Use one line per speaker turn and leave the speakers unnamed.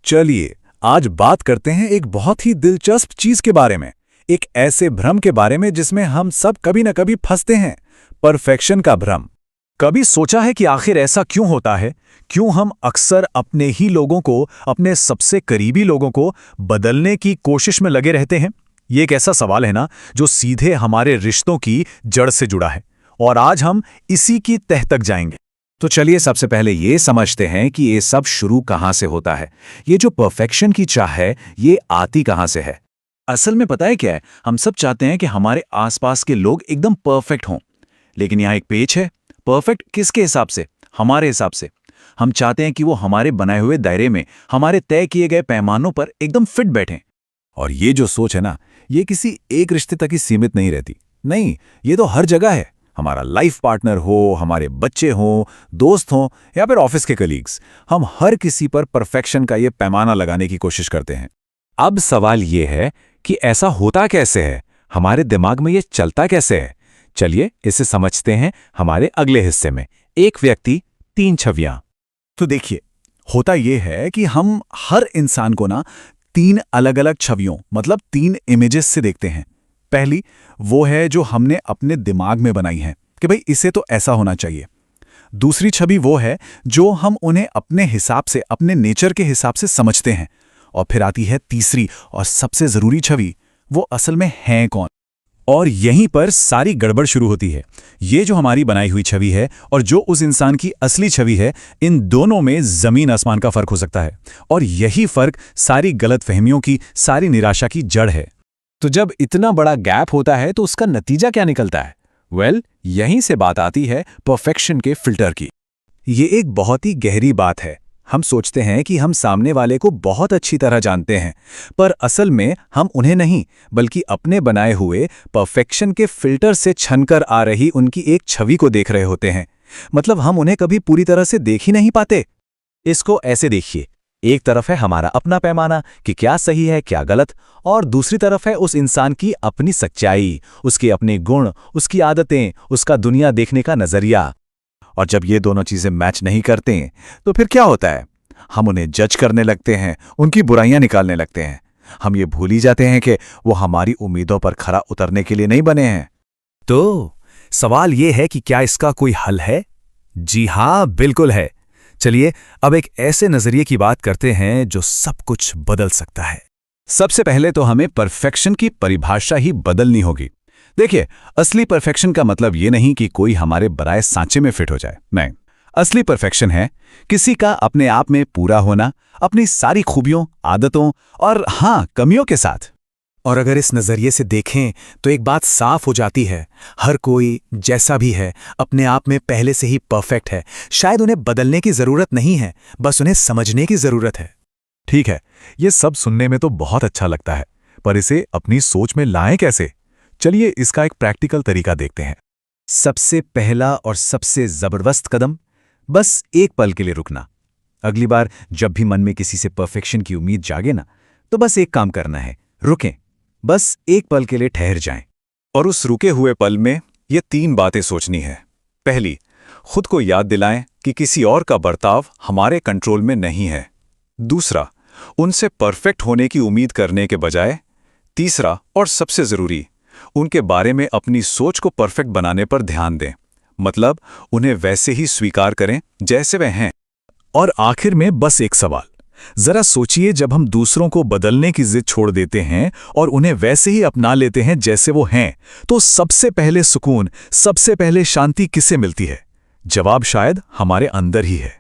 चलिए आज बात करते हैं एक बहुत ही दिलचस्प चीज के बारे में, एक ऐसे भ्रम के बारे में जिसमें हम सब कभी न कभी फंसते हैं, परफेक्शन का भ्रम। कभी सोचा है कि आखिर ऐसा क्यों होता है? क्यों हम अक्सर अपने ही लोगों को, अपने सबसे करीबी लोगों को बदलने की कोशिश में लगे रहते हैं? ये एक ऐसा सवाल है ना जो सीधे हमारे रिश्तों की जड़ से जुड़ा है, और आज हम इसी की तह तक जाएंगे। तो चलिए सबसे पहले ये समझते हैं कि ये सब शुरू कहाँ से होता है। ये जो परफेक्शन की चाह है, ये आती कहाँ से है? असल में पता है क्या है, हम सब चाहते हैं कि हमारे आसपास के लोग एकदम परफेक्ट हों। लेकिन यहाँ एक पेच है, परफेक्ट किसके हिसाब से? हमारे हिसाब से। हम चाहते हैं कि वो हमारे बनाए हुए दायरे में, हमारे तय किए गए पैमानों पर एकदम फिट बैठें। और ये जो सोच है ना, ये किसी एक रिश्ते तक ही सीमित नहीं रहती। नहीं, ये तो हर जगह है। हमारा लाइफ पार्टनर हो, हमारे बच्चे हों, दोस्त हों, या फिर ऑफिस के कलीग्स, हम हर किसी पर परफेक्शन का ये पैमाना लगाने की कोशिश करते हैं। अब सवाल ये है कि ऐसा होता कैसे है, हमारे दिमाग में ये चलता कैसे है? चलिए इसे समझते हैं हमारे अगले हिस्से में। एक व्यक्ति, 3 छवियां। तो देखिए, होता ये है कि हम हर इंसान को ना 3 अलग-अलग छवियों, मतलब 3 इमेजेस से देखते हैं। पहली वो है जो हमने अपने दिमाग में बनाई है कि भाई इसे तो ऐसा होना चाहिए। दूसरी छवि वो है जो हम उन्हें अपने हिसाब से, अपने नेचर के हिसाब से समझते हैं। और फिर आती है तीसरी और सबसे जरूरी छवि, वो असल में है कौन। और यहीं पर सारी गड़बड़ शुरू होती है। ये जो हमारी बनाई हुई छवि है और जो उस इंसान की असली छवि है, इन दोनों में जमीन आसमान का फर्क हो सकता है। और यही फर्क सारी गलतफहमियों की, सारी निराशा की जड़ है। तो जब इतना बड़ा गैप होता है तो उसका नतीजा क्या निकलता है? यहीं से बात आती है परफेक्शन के फिल्टर की। ये एक बहुत ही गहरी बात है। हम सोचते हैं कि हम सामने वाले को बहुत अच्छी तरह जानते हैं, पर असल में हम उन्हें नहीं, बल्कि अपने बनाए हुए परफेक्शन के फिल्टर से छनकर आ रही उनकी एक छवि को देख रहे होते हैं। मतलब हम उन्हें कभी पूरी तरह से देख ही नहीं पाते। इसको ऐसे देखिए, एक तरफ है हमारा अपना पैमाना कि क्या सही है क्या गलत, और दूसरी तरफ है उस इंसान की अपनी सच्चाई, उसके अपने गुण, उसकी आदतें, उसका दुनिया देखने का नजरिया। और जब ये दोनों चीजें मैच नहीं करते तो फिर क्या होता है? हम उन्हें जज करने लगते हैं, उनकी बुराइयां निकालने लगते हैं। हम ये भूल ही जाते हैं कि वो हमारी उम्मीदों पर खरा उतरने के लिए नहीं बने हैं। तो सवाल ये है कि क्या इसका कोई हल है? जी हाँ, बिल्कुल है। चलिए अब एक ऐसे नजरिए की बात करते हैं जो सब कुछ बदल सकता है। सबसे पहले तो हमें परफेक्शन की परिभाषा ही बदलनी होगी। देखिए, असली परफेक्शन का मतलब ये नहीं कि कोई हमारे बनाए सांचे में फिट हो जाए। नहीं, असली परफेक्शन है किसी का अपने आप में पूरा होना, अपनी सारी खूबियों, आदतों और हाँ, कमियों के साथ। और अगर इस नजरिए से देखें तो एक बात साफ हो जाती है, हर कोई जैसा भी है अपने आप में पहले से ही परफेक्ट है। शायद उन्हें बदलने की जरूरत नहीं है, बस उन्हें समझने की जरूरत है। ठीक है, ये सब सुनने में तो बहुत अच्छा लगता है, पर इसे अपनी सोच में लाएं कैसे? चलिए इसका एक प्रैक्टिकल तरीका देखते हैं। सबसे पहला और सबसे जबरदस्त कदम, बस एक पल के लिए रुकना। अगली बार जब भी मन में किसी से परफेक्शन की उम्मीद जागे ना, तो बस एक काम करना है, रुकें, बस एक पल के लिए ठहर जाएं। और उस रुके हुए पल में ये 3 बातें सोचनी है। पहली, खुद को याद दिलाएं कि किसी और का बर्ताव हमारे कंट्रोल में नहीं है। दूसरा, उनसे परफेक्ट होने की उम्मीद करने के बजाय। तीसरा और सबसे जरूरी, उनके बारे में अपनी सोच को परफेक्ट बनाने पर ध्यान दें। मतलब उन्हें वैसे ही स्वीकार करें जैसे वे हैं। और आखिर में बस एक सवाल, जरा सोचिए, जब हम दूसरों को बदलने की जिद छोड़ देते हैं और उन्हें वैसे ही अपना लेते हैं जैसे वो हैं, तो सबसे पहले सुकून, सबसे पहले शांति किसे मिलती है? जवाब शायद हमारे अंदर ही है।